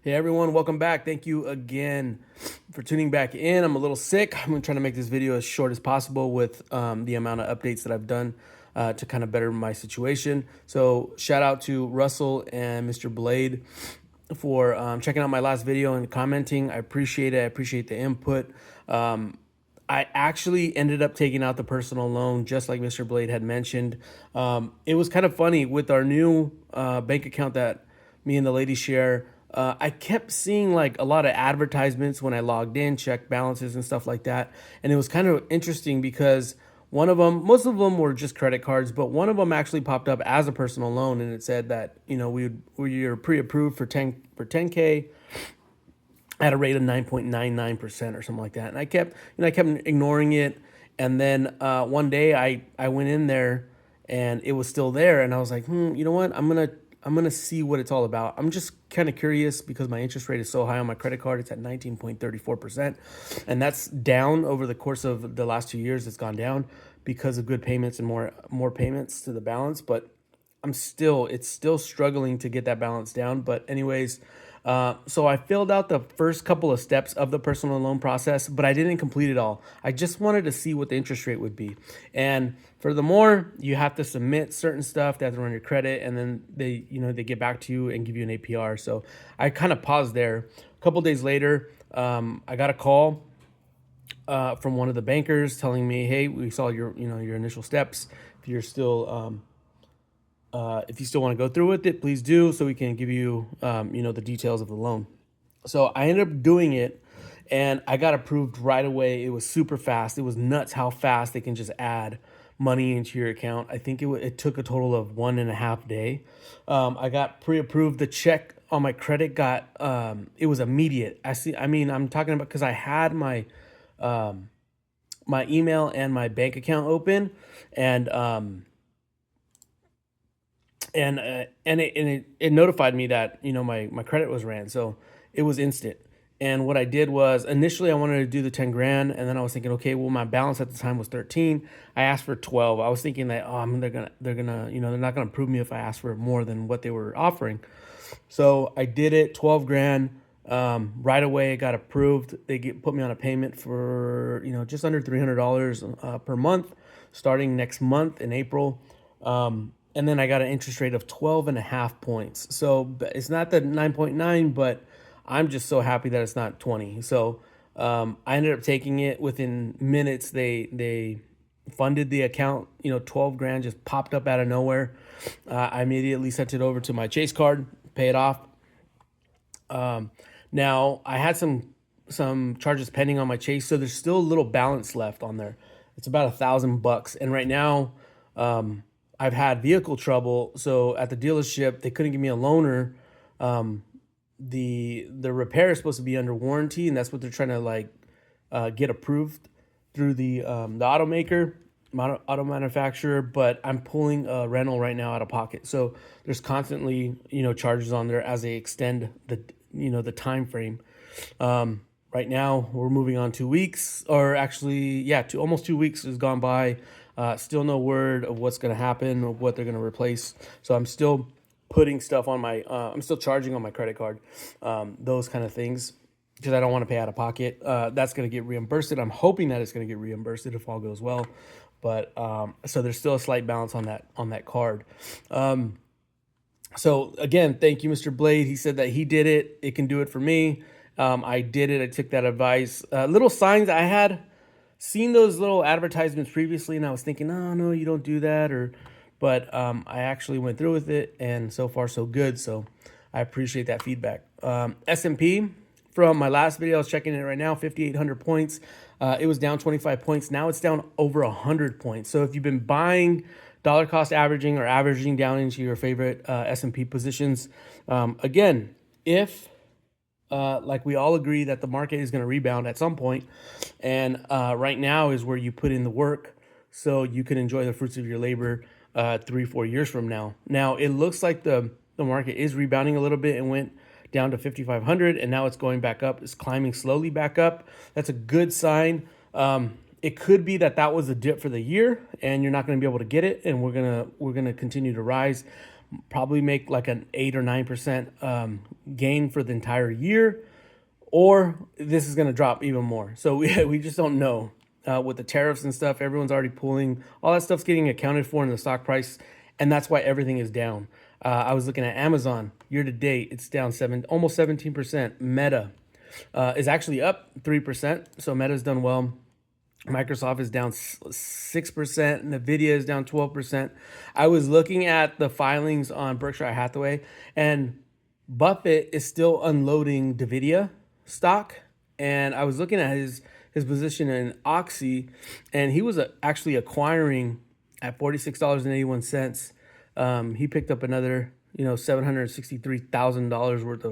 Hey everyone, welcome back. Thank you again for tuning back in. I'm a little sick. I'm trying to make this video as short as possible with the amount of updates that I've done to kind of better my situation. So shout out to Russell and Mr. Blade for checking out my last video and commenting. I appreciate it. I appreciate the input. I actually ended up taking out the personal loan, just like Mr. Blade had mentioned. It was kind of funny with our new bank account that me and the lady share. I kept seeing like a lot of advertisements when I logged in, checked balances and stuff like that. And it was kind of interesting because one of them, most of them were just credit cards, but one of them actually popped up as a personal loan, and it said that we are pre-approved for 10K at a rate of 9.99% or something like that. And I kept ignoring it. And then one day I went in there and it was still there. And I was like, you know what? I'm gonna see what it's all about. I'm just kind of curious because my interest rate is so high on my credit card. It's at 19.34%. And that's down over the course of the last 2 years. It's gone down because of good payments and more payments to the balance. But it's still struggling to get that balance down. But anyways, so I filled out the first couple of steps of the personal loan process, but I didn't complete it all. I just wanted to see what the interest rate would be. And furthermore, you have to submit certain stuff. They have to run your credit, and then they get back to you and give you an APR. So I kind of paused there. A couple days later, I got a call from one of the bankers telling me, "Hey, we saw your initial steps. If you still want to go through with it, please do, so we can give you, the details of the loan." So I ended up doing it, and I got approved right away. It was super fast. It was nuts how fast they can just add money into your account. I think it took a total of 1.5 days. I got pre-approved. The check on my credit it was immediate. I'm talking about because I had my email and my bank account open, and it notified me that my credit was ran, so it was instant. And what I did was initially I wanted to do the 10 grand, and then I was thinking, okay, well, my balance at the time was 13. I asked for 12. I was thinking that they're not gonna approve me if I ask for more than what they were offering. So I did it, 12 grand. Right away it got approved. Put me on a payment for just under $300 per month, starting next month in April. And then I got an interest rate of 12 and a half points. So it's not the 9.9, but I'm just so happy that it's not 20. So I ended up taking it within minutes. They funded the account, 12 grand just popped up out of nowhere. I immediately sent it over to my Chase card, pay it off. Now I had some charges pending on my Chase, so there's still a little balance left on there. It's about $1,000. And right now, I've had vehicle trouble, so at the dealership they couldn't give me a loaner. The repair is supposed to be under warranty, and that's what they're trying to get approved through the auto manufacturer. But I'm pulling a rental right now out of pocket, so there's constantly charges on there as they extend the time frame. Right now we're moving on 2 weeks, or actually, yeah, almost 2 weeks has gone by. Still no word of what's going to happen, or what they're going to replace. So I'm still putting stuff on I'm still charging on my credit card, those kind of things, because I don't want to pay out of pocket. That's going to get reimbursed. I'm hoping that it's going to get reimbursed if all goes well. But so there's still a slight balance on that card. So again, thank you, Mr. Blade. He said that he did it. It can do it for me. I did it. I took that advice. Little signs I had seen those little advertisements previously, and I was thinking, oh no, you don't do that. But I actually went through with it, and so far so good. So I appreciate that feedback. S&P, from my last video, I was checking it right now, 5,800 points. It was down 25 points. Now it's down over 100 points. So if you've been buying dollar cost averaging or averaging down into your favorite S&P positions, again, if like we all agree that the market is going to rebound at some point, and right now is where you put in the work so you can enjoy the fruits of your labor 3-4 years from now. Now it looks like the market is rebounding a little bit and went down to 5,500, and now it's going back up. It's climbing slowly back up. That's a good sign. It could be that was a dip for the year, and you're not going to be able to get it, and we're gonna continue to rise. probably make like an 8 or 9% gain for the entire year, or this is going to drop even more. So we just don't know. With the tariffs and stuff, everyone's already pulling. All that stuff's getting accounted for in the stock price, and that's why everything is down. I was looking at Amazon year to date; it's down almost 17%. Meta is actually up 3%, so Meta's done well. Microsoft is down 6%. Nvidia is down 12%. I was looking at the filings on Berkshire Hathaway, and Buffett is still unloading Nvidia stock. And I was looking at his position in Oxy, and he was actually acquiring at $46.81. He picked up another, $763,000 worth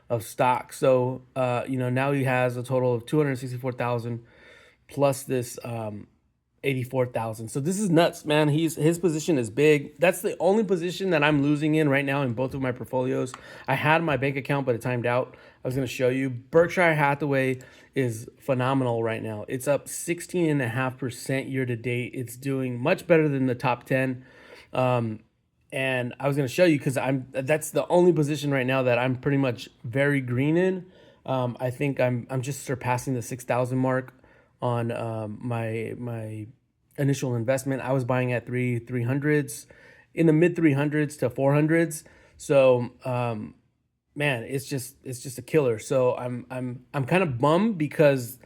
of stock. So, now he has a total of 264,000 plus this 84,000. So this is nuts, man. His position is big. That's the only position that I'm losing in right now in both of my portfolios. I had my bank account, but it timed out. I was going to show you. Berkshire Hathaway is phenomenal right now. It's up 16.5% year to date. It's doing much better than the top 10. And I was going to show you because that's the only position right now that I'm pretty much very green in. I think I'm just surpassing the 6,000 mark on my initial investment. I was buying at 300s, in the mid 300s to 400s. So man, it's just a killer. So I'm kind of bummed because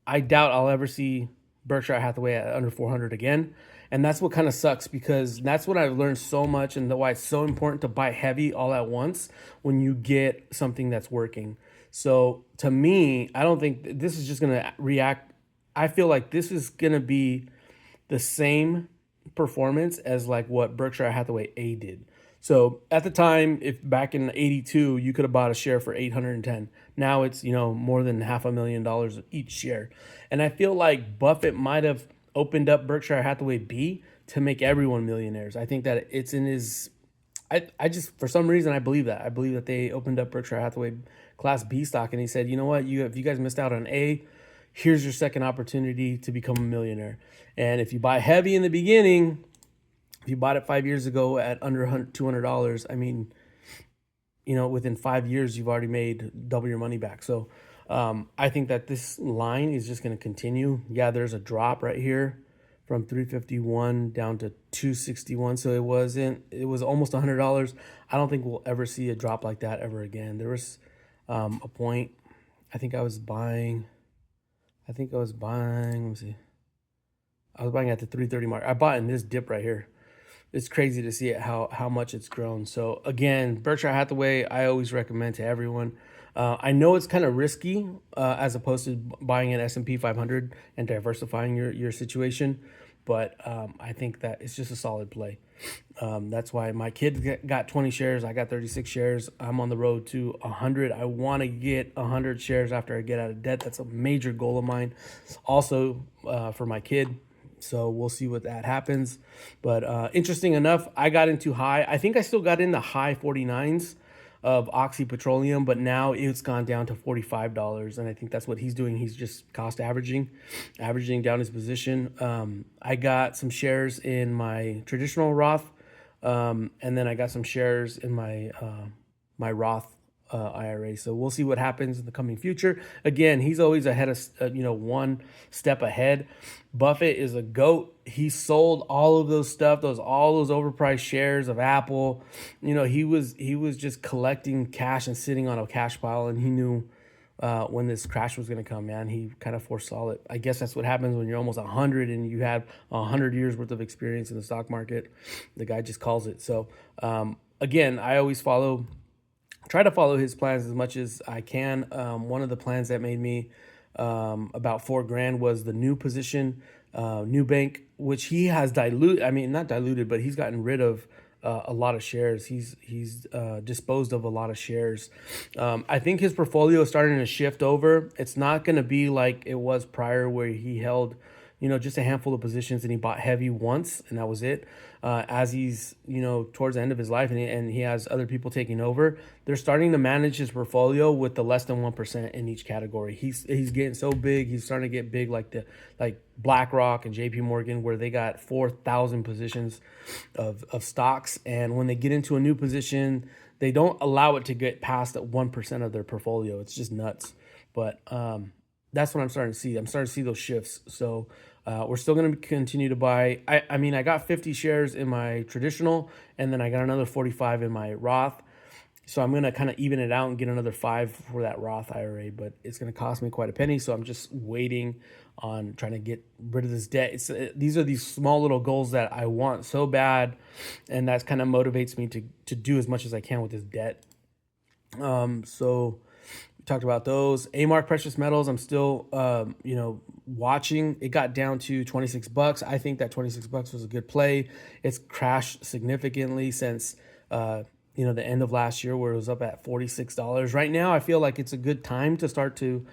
I doubt I'll ever see Berkshire Hathaway at under 400 again. And that's what kind of sucks, because that's what I've learned so much, and why it's so important to buy heavy all at once when you get something that's working. So to me, I don't think this is just going to react. I feel like this is going to be the same performance as like what Berkshire Hathaway A did. So at the time, if back in 82, you could have bought a share for 810. Now it's, more than $500,000 each share. And I feel like Buffett might have opened up Berkshire Hathaway B to make everyone millionaires. I think that it's in his, I just, for some reason, I believe that. I believe that they opened up Berkshire Hathaway Class B stock, and he said, you know what, if you guys missed out on A, here's your second opportunity to become a millionaire. And if you buy heavy in the beginning, if you bought it 5 years ago at under $200, I mean, within 5 years, you've already made double your money back. So I think that this line is just going to continue. Yeah, there's a drop right here from 351 down to 261. So it was almost $100. I don't think we'll ever see a drop like that ever again. There was a point, I think I was buying, let me see. I was buying at the 330 mark. I bought in this dip right here. It's crazy to see it, how much it's grown. So again, Berkshire Hathaway, I always recommend to everyone. I know it's kind of risky as opposed to buying an S&P 500 and diversifying your situation, but I think that it's just a solid play. That's why my kid got 20 shares. I got 36 shares. I'm on the road to 100. I want to get 100 shares after I get out of debt. That's a major goal of mine. Also for my kid. So we'll see what that happens. But interesting enough, I got into high. I think I still got in the high 49s of Oxy Petroleum, but now it's gone down to $45. And I think that's what he's doing. He's just cost averaging down his position. I got some shares in my traditional Roth, and then I got some shares in my my Roth IRA. So we'll see what happens in the coming future. Again, he's always ahead of, one step ahead. Buffett is a GOAT. He sold all of those stuff, all those overpriced shares of Apple. He was just collecting cash and sitting on a cash pile, and he knew when this crash was going to come, man. He kind of foresaw it. I guess that's what happens when you're almost 100 and you have 100 years worth of experience in the stock market. The guy just calls it. So again, I always try to follow his plans as much as I can. One of the plans that made me about $4,000 was the new position, new bank, which he has not diluted, but he's gotten rid of a lot of shares. He's disposed of a lot of shares. I think his portfolio is starting to shift over. It's not going to be like it was prior, where he held, just a handful of positions, and he bought heavy once, and that was it. As he's, towards the end of his life, and he has other people taking over, they're starting to manage his portfolio with the less than 1% in each category. He's getting so big, he's starting to get big like BlackRock and JP Morgan, where they got 4,000 positions of stocks. And when they get into a new position, they don't allow it to get past 1% of their portfolio. It's just nuts. But that's what I'm starting to see. I'm starting to see those shifts. So we're still going to continue to buy. I mean, I got 50 shares in my traditional, and then I got another 45 in my Roth. So I'm going to kind of even it out and get another 5 for that Roth IRA, but it's going to cost me quite a penny. So I'm just waiting on trying to get rid of this debt. These are these small little goals that I want so bad, and that kind of motivates me to do as much as I can with this debt. So we talked about those. A-Mark Precious Metals, I'm still, watching. It got down to $26. I think that $26 was a good play. It's crashed significantly since, the end of last year, where it was up at $46. Right now, I feel like it's a good time to start to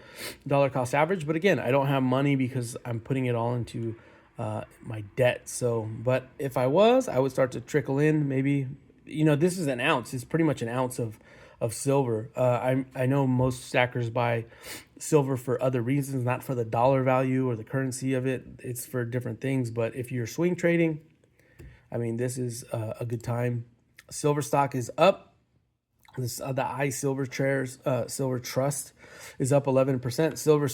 dollar cost average. But again, I don't have money because I'm putting it all into my debt. So, but if I would start to trickle in. Maybe, this is an ounce. It's pretty much an ounce of silver. I know most stackers buy silver for other reasons, not for the dollar value or the currency of it. It's for different things. But if you're swing trading, I mean, this is a good time. Silver stock is up. The Silver Trust is up 11%. Silver,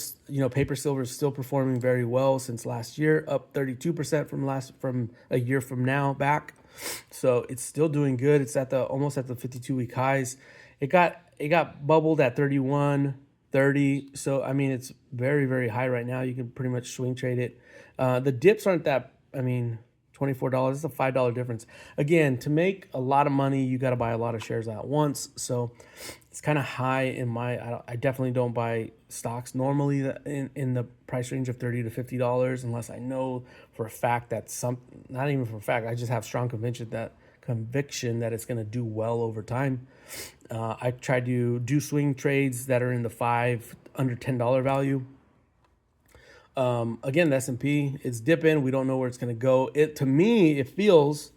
paper silver is still performing very well since last year, up 32% from a year from now back. So it's still doing good. It's almost at the 52-week highs. It got bubbled at 31.30. So I mean, it's very, very high right now. You can pretty much swing trade it. The dips aren't that. I mean, $24. It's a $5 difference. Again, to make a lot of money, you got to buy a lot of shares at once. So it's kind of high in I definitely don't buy stocks normally in the price range of $30 to $50 unless I know for a fact that not even for a fact, I just have strong conviction that it's going to do well over time. I try to do swing trades that are in the under $10 value. Again, the S&P, it's dipping. We don't know where it's going to go. To me, it feels,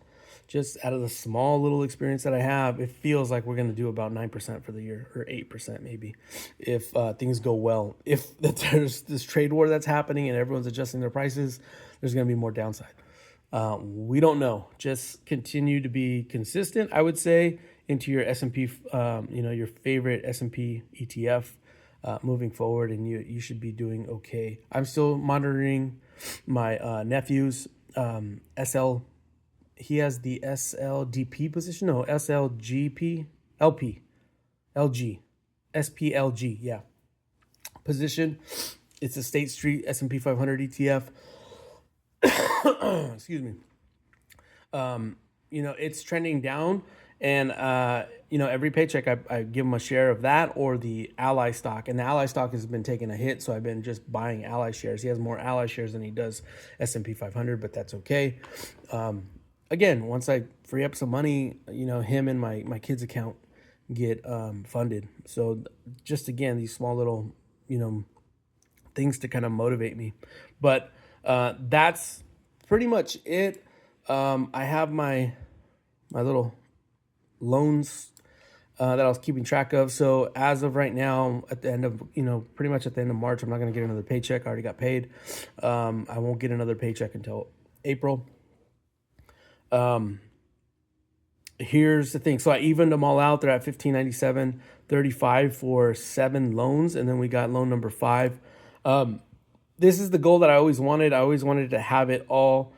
just out of the small little experience that I have, it feels like we're going to do about 9% for the year, or 8% maybe, if things go well. If there's this trade war that's happening and everyone's adjusting their prices, there's going to be more downside. We don't know. Just continue to be consistent, I would say, into your S&P, your favorite S&P ETF. Moving forward, and you should be doing okay. I'm still monitoring my nephew's SL. He has the SLDP position. No, SLGP, LG, SPLG. Yeah, position. It's a State Street S&P 500 ETF. Excuse me. It's trending down. And, every paycheck I give him a share of that or the Ally stock. And the Ally stock has been taking a hit, so I've been just buying Ally shares. He has more Ally shares than he does S&P 500, but that's okay. Again, once I free up some money, him and my kid's account get funded. So just, again, these small little, things to kind of motivate me. But that's pretty much it. I have my little loans that I was keeping track of. So as of right now, at the end of, pretty much at the end of March, I'm not going to get another paycheck. I already got paid. I won't get another paycheck until April. Here's the thing. So I evened them all out. They're at $1597.35 for 7 loans. And then we got loan number 5. This is the goal that I always wanted. I always wanted to have it all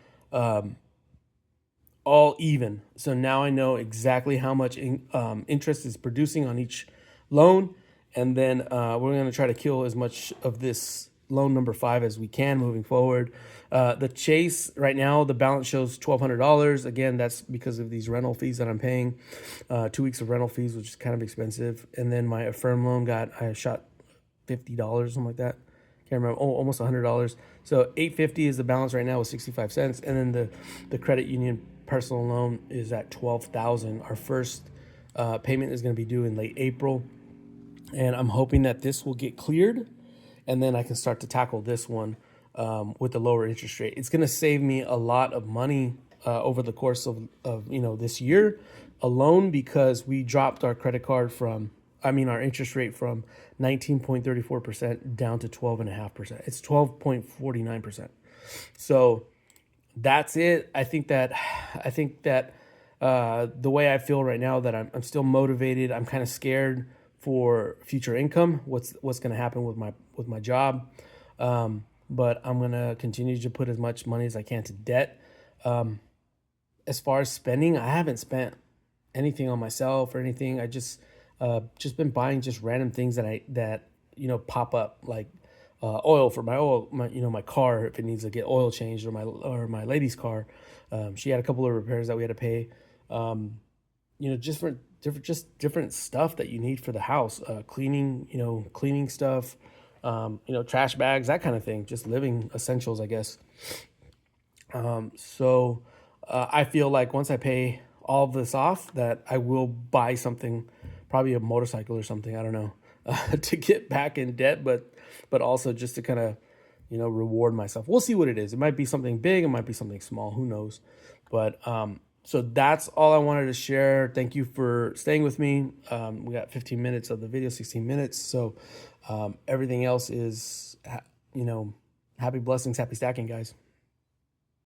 even. So now I know exactly how much interest is producing on each loan. And then we're going to try to kill as much of this loan number 5 as we can moving forward. The Chase, right now, the balance shows $1,200. Again, that's because of these rental fees that I'm paying. 2 weeks of rental fees, which is kind of expensive. And then my Affirm loan I shot $50, something like that. Can't remember. Almost $100. So $850 is the balance right now with 65 cents. And then the credit union personal loan is at $12,000. Our first payment is going to be due in late April, and I'm hoping that this will get cleared, and then I can start to tackle this one with the lower interest rate. It's going to save me a lot of money over the course of this year alone, because we dropped our credit card our interest rate from 19.34% down to 12.5%. It's 12.49%. So that's it. I think that the way I feel right now, that I'm still motivated. I'm kind of scared for future income. What's going to happen with my job? But I'm going to continue to put as much money as I can to debt. As far as spending, I haven't spent anything on myself or anything. I just been buying just random things that pop up, like oil for my car, if it needs to get oil changed, or my lady's car. She had a couple of repairs that we had to pay. Different stuff that you need for the house, cleaning stuff, trash bags, that kind of thing, just living essentials, I guess. So I feel like once I pay all of this off, that I will buy something, probably a motorcycle or something, I don't know, to get back in debt, but also just to kind of, reward myself. We'll see what it is. It might be something big, it might be something small, who knows? But so that's all I wanted to share. Thank you for staying with me. We got 15 minutes of the video, 16 minutes. So everything else is, happy blessings, happy stacking, guys.